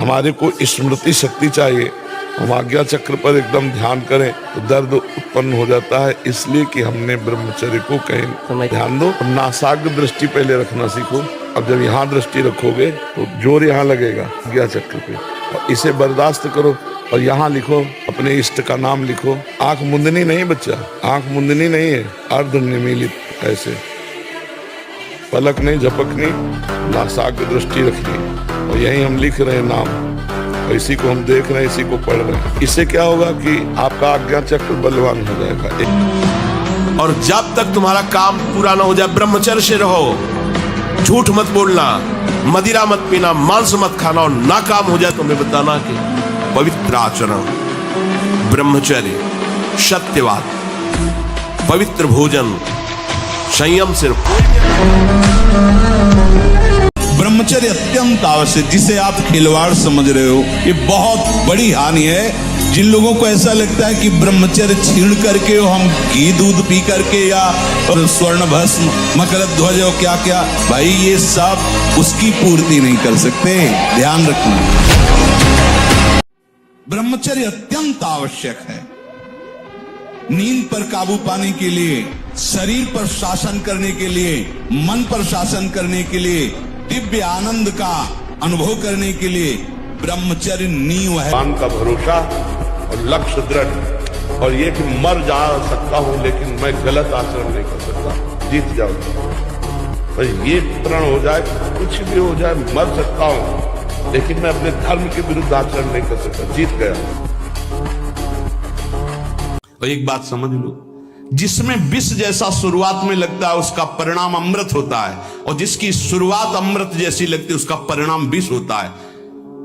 हमारे को स्मृति शक्ति चाहिए। हम आज्ञा चक्र पर एकदम ध्यान करें तो दर्द उत्पन्न हो जाता है, इसलिए कि हमने ब्रह्मचर्य को कहीं ध्यान दो। नासाग्र दृष्टि पहले रखना सीखो। अब जब यहाँ दृष्टि रखोगे तो जोर यहाँ लगेगा आज्ञा चक्र पे, और इसे बर्दाश्त करो। और यहाँ लिखो, अपने इष्ट का नाम लिखो। आंख मुंदनी नहीं बच्चा, आंख मुंदनी नहीं है, अर्ध निमीलित ऐसे, पलक नहीं झपकनी, नासाग्र दृष्टि रखनी। और यही हम लिख रहे हैं नाम, और इसी को हम देख रहे हैं, इसी को पढ़ रहे हैं। इससे क्या होगा कि आपका आज्ञा चक्र बलवान हो जाएगा। और जब तक तुम्हारा काम पूरा ना हो जाए ब्रह्मचर्य से रहो। झूठ मत बोलना, मदिरा मत पीना, मांस मत खाना, और ना काम हो जाए तो हमें बताना कि पवित्र आचरण, ब्रह्मचर्य, सत्यवाद, पवित्र भोजन, संयम से ब्रह्मचर्य अत्यंत आवश्यक, जिसे आप खिलवाड़ समझ रहे हो, ये बहुत बड़ी हानि है। जिन लोगों को ऐसा लगता है कि ब्रह्मचर्य छीण करके हम घी दूध पी करके या स्वर्ण भस्म मकर ध्वज और क्या क्या, भाई ये सब उसकी पूर्ति नहीं कर सकते, ध्यान रखना। ब्रह्मचर्य अत्यंत आवश्यक है। नींद पर काबू पाने के लिए, शरीर पर शासन करने के लिए, मन पर शासन करने के लिए, दिव्य आनंद का अनुभव करने के लिए ब्रह्मचर्य नींव है। भगवान का भरोसा और लक्ष्य दृढ़, और ये कि मर जा सकता हूं लेकिन मैं गलत आचरण नहीं कर सकता, जीत जाओ। तो ये प्रण हो जाए, कुछ भी हो जाए, मर सकता हूं लेकिन मैं अपने धर्म के विरुद्ध आचरण नहीं कर सकता, जीत गया। और एक बात समझ लो, जिसमें विष जैसा शुरुआत में लगता है उसका परिणाम अमृत होता है, और जिसकी शुरुआत अमृत जैसी लगती है उसका परिणाम विष होता है।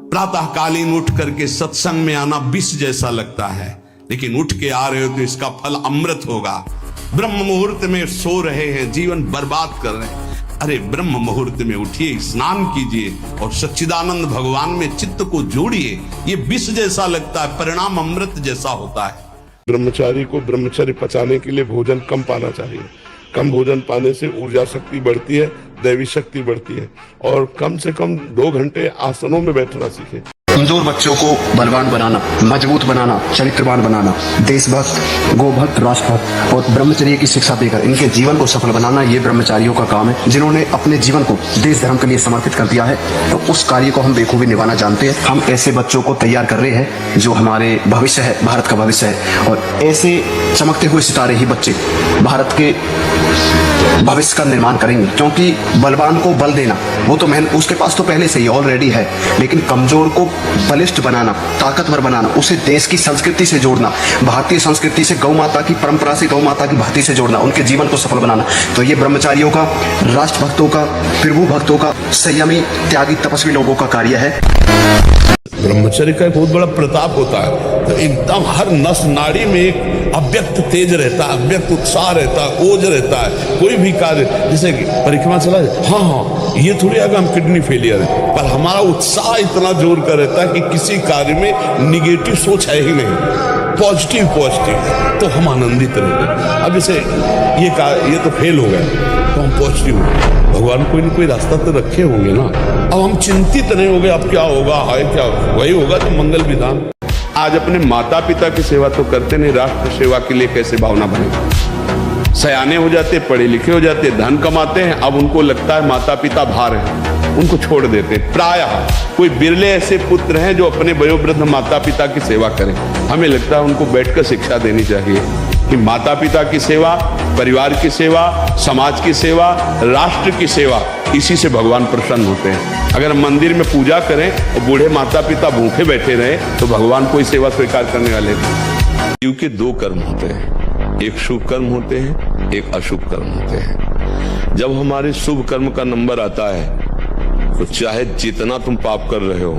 प्रातःकालीन उठ करके सत्संग में आना विष जैसा लगता है, लेकिन उठ के आ रहे हो तो इसका फल अमृत होगा। ब्रह्म मुहूर्त में सो रहे हैं, जीवन बर्बाद कर रहे हैं, अरे ब्रह्म मुहूर्त में उठिए, स्नान कीजिए और सच्चिदानंद भगवान में चित्त को जोड़िए। ये विष जैसा लगता है, परिणाम अमृत जैसा होता है। ब्रह्मचारी को ब्रह्मचर्य पचाने के लिए भोजन कम पाना चाहिए। कम भोजन पाने से ऊर्जा शक्ति बढ़ती है, दैवी शक्ति बढ़ती है। और कम से कम 2 घंटे आसनों में बैठना सीखें। कमजोर बच्चों को बलवान बनाना, मजबूत बनाना, चरित्रवान बनाना, देशभक्त, गोभक्त, राष्ट्रभक्त और ब्रह्मचर्य की शिक्षा देकर इनके जीवन को सफल बनाना, ये ब्रह्मचारियों का काम है। जिन्होंने अपने जीवन को देश धर्म के लिए समर्पित कर दिया है, तो उस कार्य को हम बेखूबी निभाना जानते हैं। हम ऐसे बच्चों को तैयार कर रहे हैं जो हमारे भविष्य है, भारत का भविष्य है। और ऐसे चमकते हुए सितारे ही बच्चे भारत के भविष्य का निर्माण करेंगे। क्योंकि बलवान को बल देना, वो तो मेहनत उसके पास तो पहले से ही ऑलरेडी है, लेकिन कमजोर को बलिष्ठ बनाना, ताकतवर बनाना, उसे देश की संस्कृति से जोड़ना, भारतीय संस्कृति से, गौ माता की परंपरा से, गौ माता की भक्ति से जोड़ना, उनके जीवन को सफल बनाना, तो ये ब्रह्मचारियों का, राष्ट्र भक्तों का, प्रभु भक्तों का, संयमी, त्यागी, तपस्वी लोगों का कार्य है। ब्रह्मचर्य का एक बहुत बड़ा प्रताप होता है, तो एकदम हर नस नाड़ी में एक अव्यक्त तेज रहता है, अव्यक्त उत्साह रहता है, ओज रहता है। कोई भी कार्य, जैसे कि परिक्रमा चला जाए, हाँ ये थोड़ी आगे हम किडनी फेलियर है, पर हमारा उत्साह इतना जोर का रहता है कि किसी कार्य में निगेटिव सोच है ही नहीं, पॉजिटिव तो हम आनंदित रहते। अब जैसे ये तो फेल हो गया तो हम पॉजिटिव हो गए, भगवान कोई न कोई रास्ता तो रखे होंगे ना। अब हम चिंतित नहीं हो गए अब क्या होगा, हाय क्या होगा, वही होगा तो मंगल विधान। आज अपने माता पिता की सेवा तो करते नहीं, राष्ट्र सेवा के लिए कैसे भावना बनेगी। सयाने हो जाते, पढ़े लिखे हो जाते, धन कमाते हैं, अब उनको लगता है माता पिता भार हैं, उनको छोड़ देते। प्रायः कोई बिरले ऐसे पुत्र हैं जो अपने वयोवृद्ध माता पिता की सेवा करें। हमें लगता है उनको बैठकर शिक्षा देनी चाहिए कि माता पिता की सेवा, परिवार की सेवा, समाज की सेवा, राष्ट्र की सेवा, इसी से भगवान प्रसन्न होते हैं। अगर हम मंदिर में पूजा करें और बूढ़े माता पिता भूखे बैठे रहे तो भगवान कोई सेवा स्वीकार करने वाले नहीं। क्योंकि 2 कर्म होते हैं, एक शुभ कर्म होते हैं, एक अशुभ कर्म होते हैं। जब हमारे शुभ कर्म का नंबर आता है तो चाहे जितना तुम पाप कर रहे हो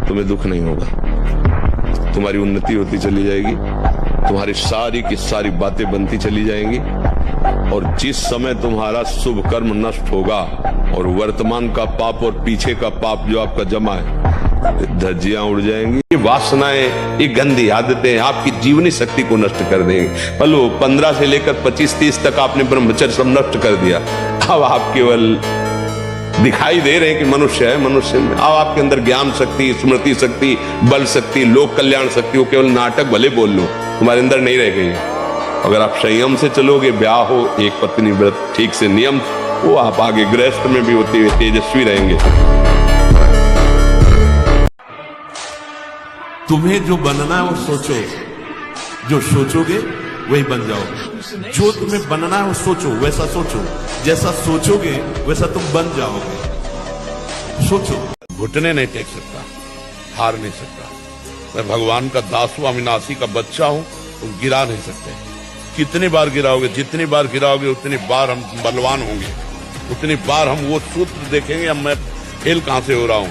तुम्हें दुख नहीं होगा, तुम्हारी उन्नति होती चली जाएगी, तुम्हारी सारी की सारी बातें बनती चली जाएंगी। और जिस समय तुम्हारा शुभ कर्म नष्ट होगा और वर्तमान का पाप और पीछे का पाप जो आपका जमा है, धज्जियां उड़ जाएंगी। ये वासनाएं, ये गंदी आदतें आपकी जीवनी शक्ति को नष्ट कर देंगे। पलो 15 से लेकर 25-30 तक आपने ब्रह्मचर्य सब नष्ट कर दिया। अब आप केवल दिखाई दे रहे हैं कि मनुष्य है, मनुष्य में अब आपके अंदर ज्ञान शक्ति, स्मृति शक्ति, बल शक्ति, लोक कल्याण शक्ति, वो केवल नाटक भले बोल लो, तुम्हारे अंदर नहीं रह गई। अगर आप संयम से चलोगे, ब्याह हो, एक पत्नी व्रत ठीक से नियम, वो आप आगे गृहस्थ में भी होते हुए तेजस्वी रहेंगे। तुम्हें जो बनना है वो सोचो, जो सोचोगे वही बन जाओगे। जो तुम्हें बनना है वो सोचो, वैसा सोचो, जैसा सोचोगे वैसा तुम बन जाओगे। सोचो। घुटने नहीं टेक सकता, हार नहीं सकता। मैं भगवान का दास हूं, अविनाशी का बच्चा हूं, तुम गिरा नहीं सकते। कितनी बार गिराओगे, जितनी बार गिराओगे उतनी बार हम बलवान होंगे, उतनी बार हम वो सूत्र देखेंगे, अब मैं फेल कहां से हो रहा हूं,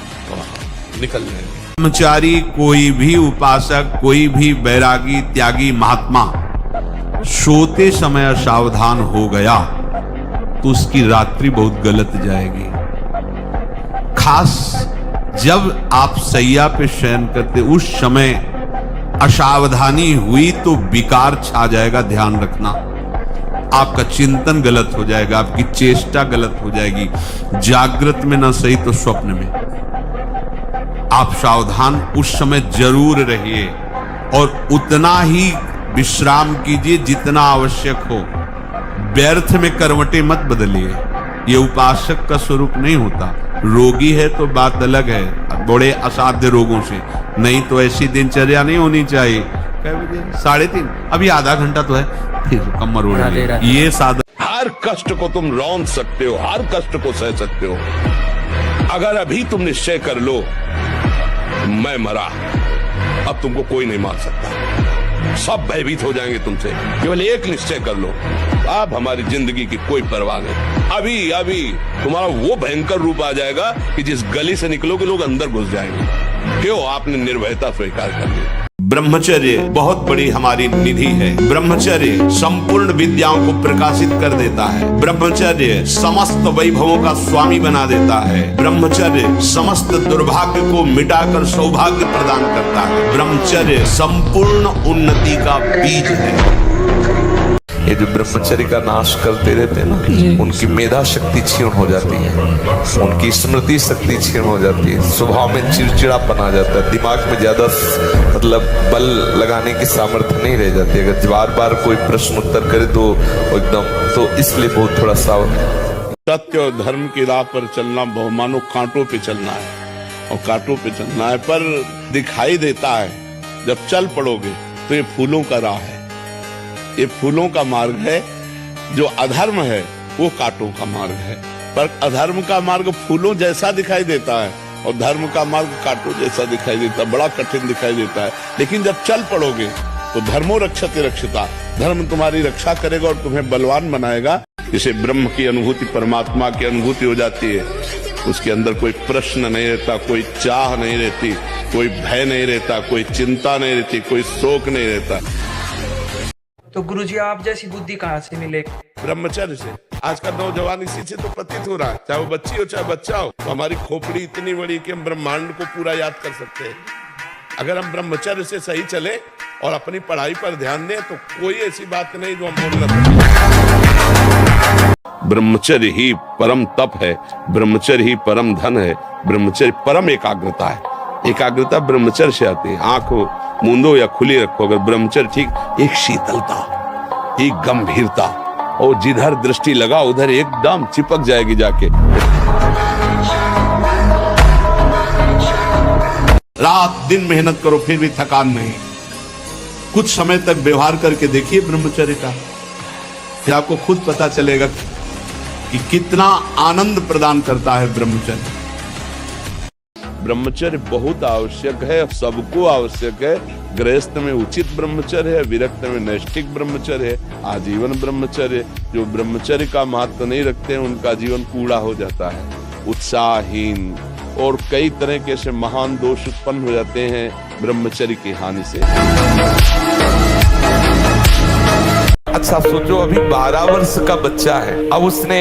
निकल जाएंगे। ब्रह्मचारी, कोई भी उपासक, कोई भी बैरागी, त्यागी, महात्मा सोते समय असावधान हो गया तो उसकी रात्रि बहुत गलत जाएगी। खास जब आप सैया पे शयन करते उस समय असावधानी हुई तो विकार छा जाएगा, ध्यान रखना। आपका चिंतन गलत हो जाएगा, आपकी चेष्टा गलत हो जाएगी, जागृत में ना सही तो स्वप्न में। आप सावधान उस समय जरूर रहिए और उतना ही विश्राम कीजिए जितना आवश्यक हो। व्यर्थ में करवटें मत बदलिए, ये उपासक का स्वरूप नहीं होता। रोगी है तो बात अलग है, बड़े असाध्य रोगों से, नहीं तो ऐसी दिनचर्या नहीं होनी चाहिए। 3:30, अभी आधा घंटा तो है, फिर कमर उड़ रही, ये साधन। हर कष्ट को तुम रौंद सकते हो, हर कष्ट को सह सकते हो। अगर अभी तुम निश्चय कर लो मैं मरा, अब तुमको कोई नहीं मार सकता, सब भयभीत हो जाएंगे तुमसे। केवल एक निश्चय कर लो, अब हमारी जिंदगी की कोई परवाह नहीं। अभी अभी तुम्हारा वो भयंकर रूप आ जाएगा कि जिस गली से निकलोगे लोग अंदर घुस जाएंगे। क्यों? आपने निर्भयता स्वीकार कर ली। ब्रह्मचर्य बहुत बड़ी हमारी निधि है। ब्रह्मचर्य संपूर्ण विद्याओं को प्रकाशित कर देता है। ब्रह्मचर्य समस्त वैभवों का स्वामी बना देता है। ब्रह्मचर्य समस्त दुर्भाग्य को मिटाकर सौभाग्य प्रदान करता है। ब्रह्मचर्य संपूर्ण उन्नति का बीज है। ये जो ब्रह्मचर्य का नाश करते रहते हैं ना, उनकी मेधा शक्ति क्षीण हो जाती है, उनकी स्मृति शक्ति क्षीण हो जाती है, स्वभाव में चिड़चिड़ापन आ जाता है, दिमाग में ज्यादा मतलब बल लगाने की सामर्थ्य नहीं रह जाती। अगर बार बार कोई प्रश्न उत्तर करे तो एकदम, तो इसलिए बहुत थोड़ा सावधान। सत्य और धर्म की राह पर चलना मानो कांटों पे चलना है, और कांटों पे चलना है, पर दिखाई देता है। जब चल पड़ोगे तो ये फूलों का राह है, ये फूलों का मार्ग है। जो अधर्म है वो कांटों का मार्ग है। पर अधर्म का मार्ग फूलों जैसा दिखाई देता है और धर्म का मार्ग कांटों जैसा दिखाई देता है, बड़ा कठिन दिखाई देता है। लेकिन जब चल पड़ोगे तो धर्मो रक्षते रक्षिता, धर्म तुम्हारी रक्षा करेगा और तुम्हें बलवान बनाएगा। जिसे ब्रह्म की अनुभूति, परमात्मा की अनुभूति हो जाती है, उसके अंदर कोई प्रश्न नहीं रहता, कोई चाह नहीं रहती, कोई भय नहीं रहता, कोई चिंता नहीं रहती, कोई शोक नहीं रहता। तो गुरुजी आप जैसी बुद्धि कहाँ से मिले? ब्रह्मचर्य से। आज का नौजवान इसी से तो प्रतीत हो रहा है, चाहे वो बच्ची हो चाहे बच्चा हो। तो हमारी खोपड़ी इतनी बड़ी कि हम ब्रह्मांड को पूरा याद कर सकते हैं। अगर हम ब्रह्मचर्य से सही चले और अपनी पढ़ाई पर ध्यान दें तो कोई ऐसी बात नहीं जो हम बोल न सकें। ब्रह्मचर्य ही परम तप है, ब्रह्मचर्य ही परम धन है, ब्रह्मचर्य परम एकाग्रता है। एकाग्रता ब्रह्मचर्य से आती है। आंखों मूंदो या खुली रखो, अगर ब्रह्मचर्य ठीक, एक शीतलता, एक गंभीरता, और जिधर दृष्टि लगा उधर एकदम चिपक जाएगी जाके। रात दिन मेहनत करो फिर भी थकान नहीं। कुछ समय तक व्यवहार करके देखिए ब्रह्मचर्य का, फिर आपको खुद पता चलेगा कि कितना आनंद प्रदान करता है ब्रह्मचर्य। ब्रह्मचर्य बहुत आवश्यक है, सबको आवश्यक है। गृहस्थ में उचित ब्रह्मचर्य है, विरक्त में नैष्ठिक ब्रह्मचर्य है, आजीवन ब्रह्मचर्य। जो ब्रह्मचर्य का महत्व नहीं रखते हैं उनका जीवन कूड़ा हो जाता है, उत्साहहीन, और कई तरह के ऐसे महान दोष उत्पन्न हो जाते हैं ब्रह्मचर्य की हानि से। अच्छा सोचो, अभी 12 वर्ष का बच्चा है, अब उसने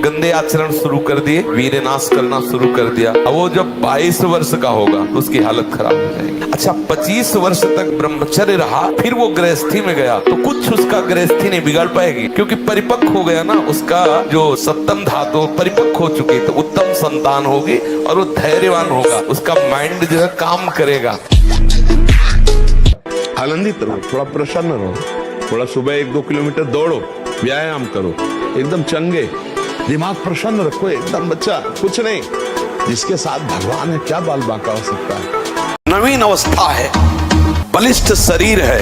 गंदे आचरण शुरू कर दिए, वीर्य नाश करना शुरू कर दिया। अब वो जब 22 वर्ष का होगा तो उसकी हालत खराब हो जाएगी। अच्छा 25 वर्ष तक ब्रह्मचर्य रहा, फिर वो गृहस्थी में गया तो कुछ उसका गृहस्थी नहीं बिगाड़ पाएगी, क्योंकि परिपक्व हो गया ना, उसका जो सप्तम धातु परिपक्व हो चुकी, तो उत्तम संतान होगी और वो धैर्यवान होगा, उसका माइंड जो है काम करेगा। आनंदित रहो, थोड़ा प्रसन्न रहो, थोड़ा सुबह 1-2 किलोमीटर दौड़ो, व्यायाम करो, एकदम चंगे, दिमाग प्रसन्न रखो, एकदम बच्चा कुछ नहीं। जिसके साथ भगवान है क्या बाल बांका हो सकता है। नवीन अवस्था है, बलिष्ठ शरीर है,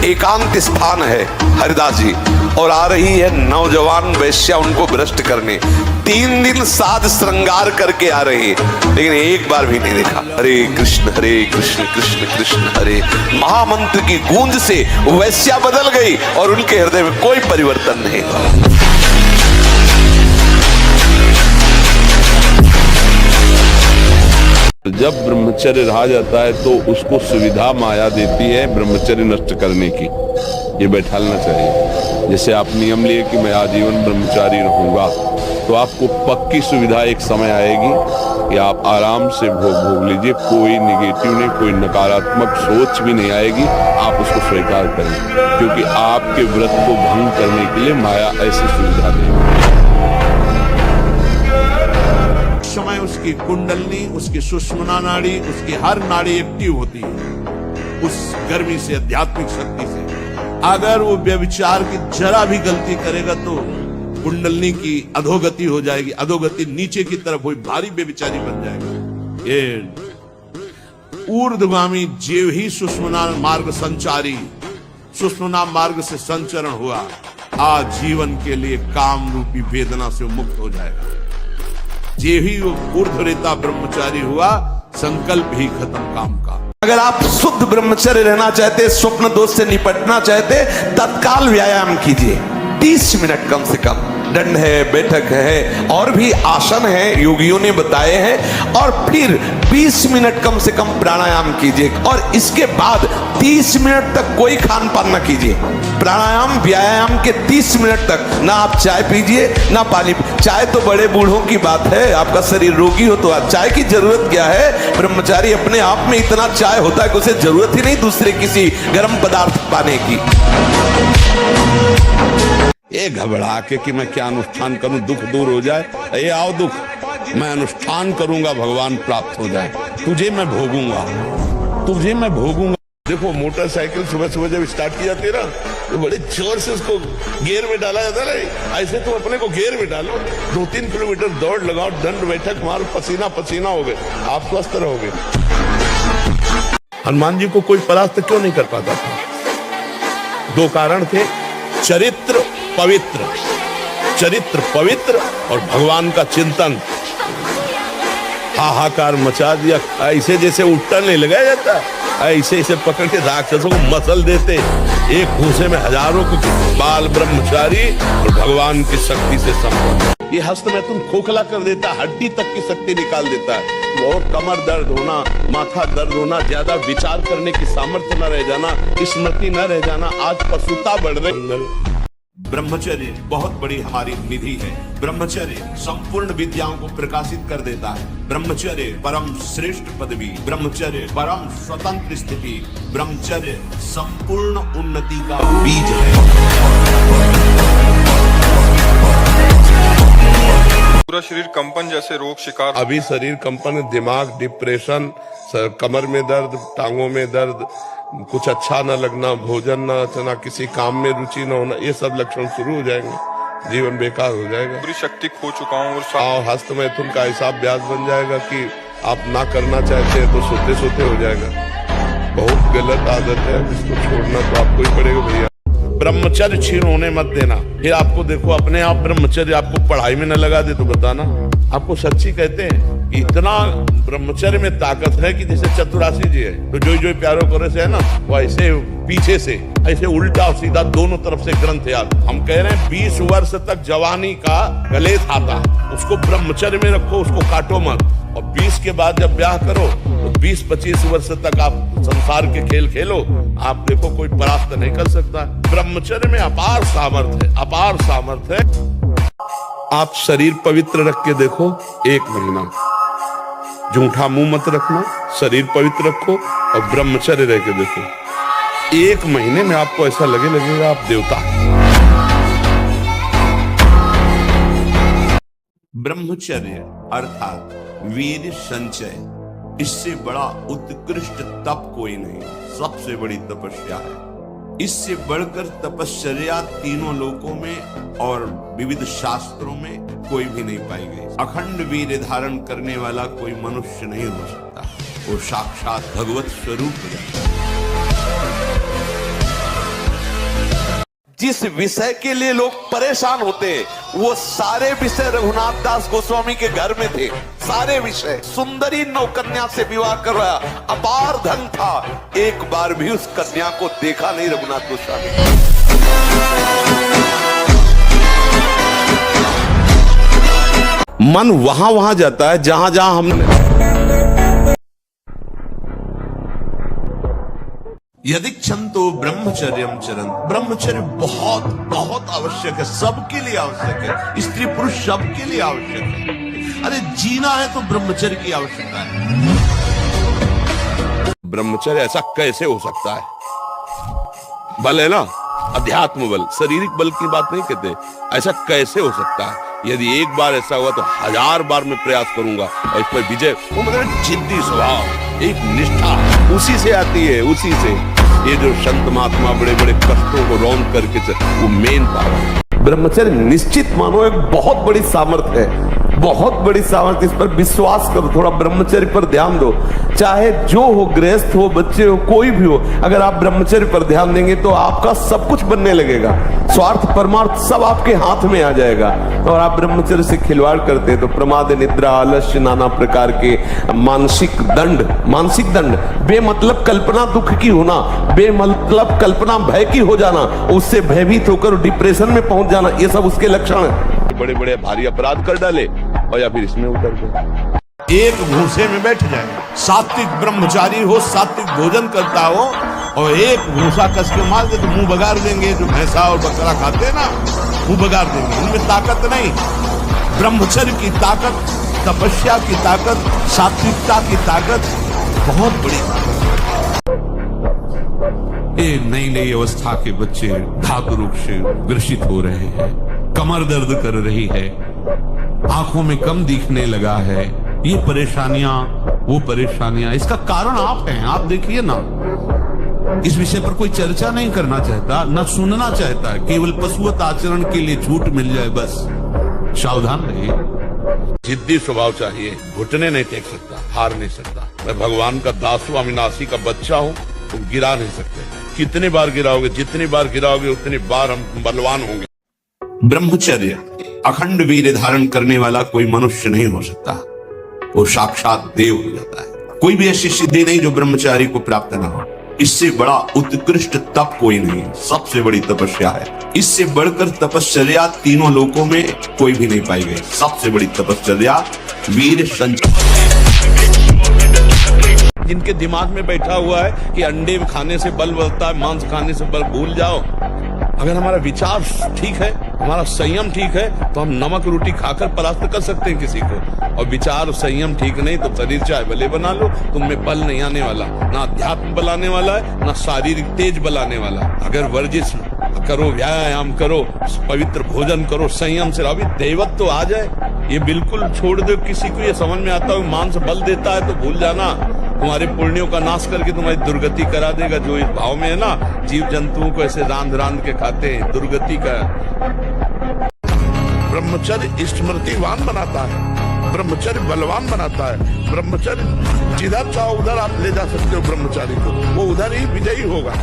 एकांत स्थान है हरिदास जी, और आ रही है नौजवान वेश्या उनको भ्रष्ट करने। 3 दिन साध श्रृंगार करके आ रही है, लेकिन एक बार भी नहीं देखा। हरे कृष्ण कृष्ण कृष्ण हरे, महामंत्र की गूंज से वेश्या बदल गई और उनके हृदय में कोई परिवर्तन नहीं हुआ। जब ब्रह्मचर्य रहा जाता है तो उसको सुविधा माया देती है ब्रह्मचर्य नष्ट करने की, ये बैठालना चाहिए। जैसे आप नियम लिए कि मैं आजीवन ब्रह्मचारी रहूंगा, तो आपको पक्की सुविधा एक समय आएगी कि आप आराम से भोग लीजिए, कोई निगेटिव नहीं, कोई नकारात्मक सोच भी नहीं आएगी, आप उसको स्वीकार करें, क्योंकि आपके व्रत को भंग करने के लिए माया ऐसी सुविधा देगी। समय उसकी कुंडलनी, उसकी सुषुम्ना नाड़ी, उसकी हर नाड़ी एक्टिव होती है उस गर्मी से, आध्यात्मिक शक्ति से। अगर वो व्यभिचार की जरा भी गलती करेगा तो कुंडलनी की अधोगति हो जाएगी, अधोगति नीचे की तरफ हुई, भारी व्यभिचारी बन जाएगा। ये ऊर्ध्वगामी जीव ही सुषुम्ना मार्ग संचारी, सुषुम्ना मार्ग से संचरण हुआ, आजीवन के लिए काम रूपी वेदना से मुक्त हो जाएगा। जे ही वो ऊर्ध्वरेता ब्रह्मचारी हुआ, संकल्प ही खत्म काम का। अगर आप शुद्ध ब्रह्मचर्य रहना चाहते, स्वप्न दोष से निपटना चाहते, तत्काल व्यायाम कीजिए, 30 मिनट कम से कम। दंड है, बैठक है, और भी आसन है योगियों ने बताए हैं, और फिर 20 मिनट कम से कम प्राणायाम कीजिए, और इसके बाद 30 मिनट तक कोई खान पान ना कीजिए। प्राणायाम व्यायाम के 30 मिनट तक ना आप चाय पीजिए ना पानी। चाय तो बड़े बूढ़ों की बात है, आपका शरीर रोगी हो तो चाय की जरूरत क्या है। ब्रह्मचारी अपने आप में इतना चाय होता है कि उसे जरूरत ही नहीं दूसरे किसी गर्म पदार्थ पाने की। ये घबरा के कि मैं क्या अनुष्ठान करूं, दुख दूर हो जाए, ये आओ दुख, मैं अनुष्ठान करूंगा, भगवान प्राप्त हो जाए, तुझे मैं भोगूंगा, तुझे मैं भोगूंगा। देखो मोटरसाइकिल सुबह सुबह जब स्टार्ट की जाती है ना, तो बड़े जोर से उसको गियर में डाला जाता है। ऐसे तुम अपने को गियर में डालो, 2-3 किलोमीटर दौड़ लगाओ, दंड बैठक मारो, पसीना पसीना हो गए, आप स्वस्थ रहोगे। हनुमान जी को कोई परास्त क्यों नहीं कर पाता था? 2 कारण थे, चरित्र पवित्र, चरित्र पवित्र और भगवान का चिंतन। हाहाकार मचा दिया, ऐसे जैसे उल्टा नहीं लगाया जाता, ऐसे ऐसे पकड़ के राक्षसों को मसल देते, एक घूसे में हजारों को। बाल ब्रह्मचारी और भगवान की शक्ति से संपन्न। ये हस्त में तुम खोखला कर देता, हड्डी तक की शक्ति निकाल देता है। और कमर दर्द होना, माथा दर्द होना, ज्यादा विचार करने की सामर्थ्य न रह जाना, स्मृति न रह जाना, आज पशुता बढ़ रही। ब्रह्मचर्य बहुत बड़ी हमारी निधि है। ब्रह्मचर्य संपूर्ण विद्याओं को प्रकाशित कर देता है। ब्रह्मचर्य परम श्रेष्ठ पदवी, ब्रह्मचर्य परम स्वतंत्र स्थिति, ब्रह्मचर्य संपूर्ण उन्नति का बीज है। पूरा शरीर कंपन जैसे रोग शिकार। अभी शरीर कंपन, दिमाग, डिप्रेशन, कमर में दर्द, टांगों में दर्द, कुछ अच्छा न लगना, भोजन न अच्छा, किसी काम में रुचि न होना, ये सब लक्षण शुरू हो जाएंगे, जीवन बेकार हो जाएगा। पूरी शक्ति खो चुका हूँ और हस्त मैथुन का ऐसा अभ्यास बन जाएगा कि आप ना करना चाहते हैं तो सोते सोते हो जाएगा। बहुत गलत आदत है, इसको छोड़ना तो आपको ही पड़ेगा भैया। ब्रह्मचर्य क्षीण होने मत देना। फिर आपको देखो अपने आप ब्रह्मचर्य आपको पढ़ाई में न लगा दे तो बताना। आपको सच्ची कहते हैं कि इतना ब्रह्मचर्य में ताकत है कि जैसे चतुरासी जी है तो जो प्यारो करे से है ना, वो ऐसे पीछे से ऐसे उल्टा और सीधा दोनों तरफ से ग्रंथ याद। हम कह रहे हैं 20 वर्ष तक जवानी का गले था, उसको ब्रह्मचर्य में रखो, उसको काटो मत। और 20 के बाद जब ब्याह करो तो 20-25 वर्ष तक आप संसार के खेल खेलो, आप देखो कोई परास्त नहीं कर सकता। ब्रह्मचर्य में अपार सामर्थ्य है, अपार सामर्थ्य है। आप शरीर पवित्र रख के देखो, 1 महीना झूठा मुंह मत रखना, शरीर पवित्र रखो और ब्रह्मचर्य रह के देखो, 1 महीने में आपको ऐसा लगेगा आप देवता। ब्रह्मचर्य अर्थात वीर संचय, इससे बड़ा उत्कृष्ट तप कोई नहीं, सबसे बड़ी तपस्या है। इससे बढ़कर तपश्चर्या तीनों लोकों में और विविध शास्त्रों में कोई भी नहीं पाई गई। अखंड वीर धारण करने वाला कोई मनुष्य नहीं हो सकता, वो साक्षात भगवत स्वरूप है। जिस विषय के लिए लोग परेशान होते, वो सारे विषय रघुनाथ दास गोस्वामी के घर में थे। सारे विषय, सुंदरी नौकन्या से विवाह करवाया, अपार धन था, एक बार भी उस कन्या को देखा नहीं रघुनाथ गोस्वामी। मन वहां वहां जाता है जहां जहां हमने यदि क्षंतो ब्रह्मचर्यम चरन, ब्रह्मचर्य बहुत बहुत आवश्यक है, सबके लिए आवश्यक है, स्त्री पुरुष सबके लिए आवश्यक है। अरे जीना है तो ब्रह्मचर्य की आवश्यकता है। ब्रह्मचर्य ऐसा कैसे हो सकता है? बल है ना, अध्यात्म बल, शारीरिक बल की बात नहीं कहते, ऐसा कैसे हो सकता है? यदि एक बार ऐसा हुआ तो 1000 बार मैं प्रयास करूंगा और इस पर विजय। वो मतलब जिद्दी स्वभाव, एक निष्ठा उसी से आती है, उसी से। ये जो संत महात्मा बड़े बड़े कष्टों को रौंद करके वो मेन पावर। ब्रह्मचर्य निश्चित मानो एक बहुत बड़ी सामर्थ्य है, बहुत बड़ी सामर्थ्य। इस पर विश्वास करो, थोड़ा ब्रह्मचर्य पर ध्यान दो। चाहे जो हो, गृहस्थ हो, बच्चे हो, कोई भी हो, अगर आप ब्रह्मचर्य पर ध्यान देंगे तो आपका सब कुछ बनने लगेगा। स्वार्थ परमार्थ सब आपके हाथ में आ जाएगा। और आप ब्रह्मचर्य से खिलवाड़ करते हैं तो प्रमाद, निद्रा, आलस्य, नाना प्रकार के मानसिक दंड, बेमतलब कल्पना दुख की होना, बेमतलब कल्पना भय की हो जाना, उससे भयभीत होकर डिप्रेशन में पहुंच जाना, ये सब उसके लक्षण है। बड़े बड़े भारी अपराध कर डाले और या फिर इसमें उतर गए। एक भूसे में बैठ जाए, सात्विक ब्रह्मचारी हो, सात्विक भोजन करता हो और एक भूसा कस के मार दे तो मुंह बगाड़ देंगे। जो भैंसा और बकरा खाते हैं ना, मुंह बगाड़ देंगे, उनमें ताकत नहीं। ब्रह्मचर्य की ताकत, तपस्या की ताकत, सात्विकता की ताकत बहुत बड़ी ताकत। ये नई नई अवस्था के बच्चे धातु रोग से ग्रसित हो रहे हैं, कमर दर्द कर रही है, आंखों में कम दिखने लगा है, ये परेशानियां वो परेशानियां, इसका कारण आप हैं। आप देखिए ना, इस विषय पर कोई चर्चा नहीं करना चाहता, न सुनना चाहता है, केवल पशुवत आचरण के लिए छूट मिल जाए बस। सावधान रहिए। जिद्दी स्वभाव चाहिए, घुटने नहीं टेक सकता, हार नहीं सकता। मैं भगवान का दास हूं, अविनाशी का बच्चा हूं, तुम गिरा नहीं सकते। कितनी बार गिराओगे, जितनी बार गिराओगे उतनी बार हम बलवान होंगे। ब्रह्मचर्य अखंड वीर धारण करने वाला कोई मनुष्य नहीं हो सकता, वो साक्षात देव हो जाता है। कोई भी ऐसी सिद्धि नहीं जो ब्रह्मचारी को प्राप्त ना हो। इससे बड़ा उत्कृष्ट तप कोई नहीं, सबसे बड़ी तपस्या है। इससे बढ़कर तपश्चर्या तीनों लोकों में कोई भी नहीं पाई गई। सबसे बड़ी तपश्चर्या वीर संचय। जिनके दिमाग में बैठा हुआ है कि अंडे खाने से बल बढ़ता है, मांस खाने से बल, भूल जाओ। अगर हमारा विचार ठीक है, हमारा संयम ठीक है, तो हम नमक रोटी खाकर परास्त कर सकते हैं किसी को। और विचार संयम ठीक नहीं तो शरीर चाहे भले बना लो, तुममें बल नहीं आने वाला, ना अध्यात्म बल आने वाला है, ना शारीरिक तेज बल आने वाला। अगर वर्जिश करो, व्यायाम करो, पवित्र भोजन करो, संयम से रहो, दैवत तो आ जाए। ये बिल्कुल छोड़ दो। किसी को ये समझ में आता है मांस बल देता है तो भूल जाना, तुम्हारे पुण्यों का नाश करके तुम्हारी दुर्गति करा देगा। जो इस भाव में है ना, जीव जंतुओं को ऐसे रांध रांध के खाते हैं, दुर्गति का। ब्रह्मचर्य स्मृतिवान बनाता है, ब्रह्मचर्य बलवान बनाता है। ब्रह्मचर्य जिधर चाहो उधर आप ले जा सकते हो ब्रह्मचारी को, वो उधर ही विजयी होगा।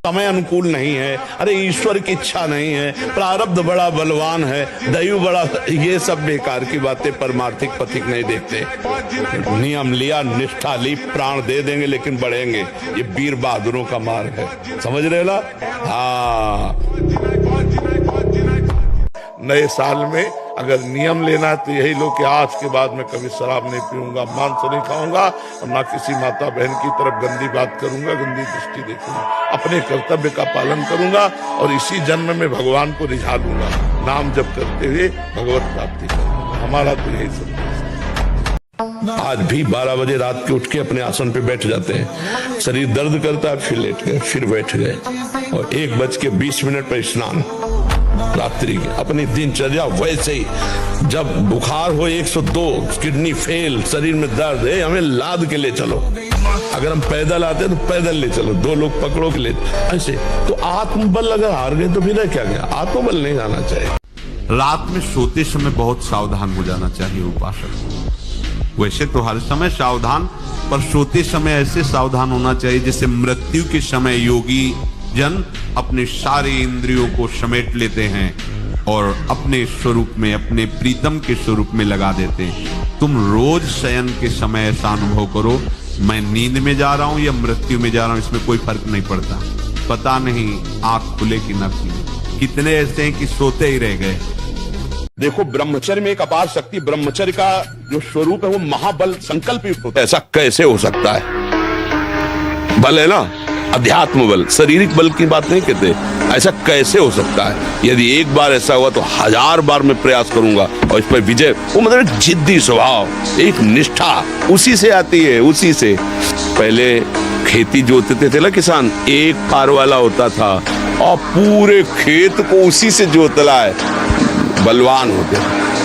समय अनुकूल नहीं है, अरे ईश्वर की इच्छा नहीं है, प्रारब्ध बड़ा बलवान है, दैव बड़ा, ये सब बेकार की बातें परमार्थिक पथिक नहीं देखते। नियम लिया, निष्ठा ली, प्राण दे देंगे लेकिन बढ़ेंगे। ये वीर बहादुरों का मार्ग है, समझ रहे ना? हाँ, नए साल में अगर नियम लेना है तो यही लो कि आज के बाद मैं कभी शराब नहीं पीऊंगा, मांस नहीं खाऊंगा और ना किसी माता बहन की तरफ गंदी बात करूंगा, गंदी दृष्टि देखूंगा, अपने कर्तव्य का पालन करूंगा और इसी जन्म में भगवान को रिझा लूंगा, नाम जप करते हुए भगवत प्राप्ति करूंगा। हमारा तो यही संदेश है। आज भी 12 बजे रात के उठ के अपने आसन पे बैठ जाते हैं, शरीर दर्द करता है, फिर लेट गए, फिर बैठ गए, और 1:20 पर स्नान रात्रि की। अपनी दिनचर्या वैसे ही, जब बुखार हो 102, किडनी फेल, शरीर में दर्द है, हमें लाद के ले चलो, अगर हम पैदल आते तो पैदल ले चलो, 2 लोग पकड़ो के ले, ऐसे। तो आत्मबल अगर हार गए तो फिर क्या गया, आत्मबल नहीं आना चाहिए। रात में सोते समय बहुत सावधान हो जाना चाहिए उपासक को। वैसे तो हर समय सावधान, पर सोते समय ऐसे सावधान होना चाहिए जैसे मृत्यु के समय योगी जन अपने सारे इंद्रियों को समेट लेते हैं और अपने स्वरूप में, अपने प्रीतम के स्वरूप में लगा देते हैं। तुम रोज शयन के समय ऐसा अनुभव करो, मैं नींद में जा रहा हूं या मृत्यु में जा रहा हूं, इसमें कोई फर्क नहीं पड़ता। पता नहीं आंख खुले कि न खुले। कितने ऐसे हैं कि सोते ही रह गए। देखो, ब्रह्मचर्य में एक अपार शक्ति, ब्रह्मचर्य का जो स्वरूप है वो महाबल संकल्प युक्त होता है। ऐसा कैसे हो सकता है? बल है ना, अध्यात्म बल, शारीरिक बल की बात नहीं कहते। ऐसा कैसे हो सकता है? यदि एक बार ऐसा हुआ तो 1000 बार मैं प्रयास करूंगा और इस पर विजय। वो मतलब जिद्दी स्वभाव, एक निष्ठा उसी से आती है, उसी से। पहले खेती जोतते थे ना किसान, एक पार वाला होता था और पूरे खेत को उसी से जोतला है। बलवान होते,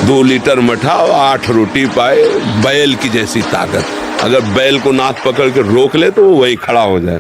2 लीटर मठा और 8 रोटी पाए, बैल की जैसी ताकत। अगर बैल को नाक पकड़ के रोक ले तो वो वही खड़ा हो जाए।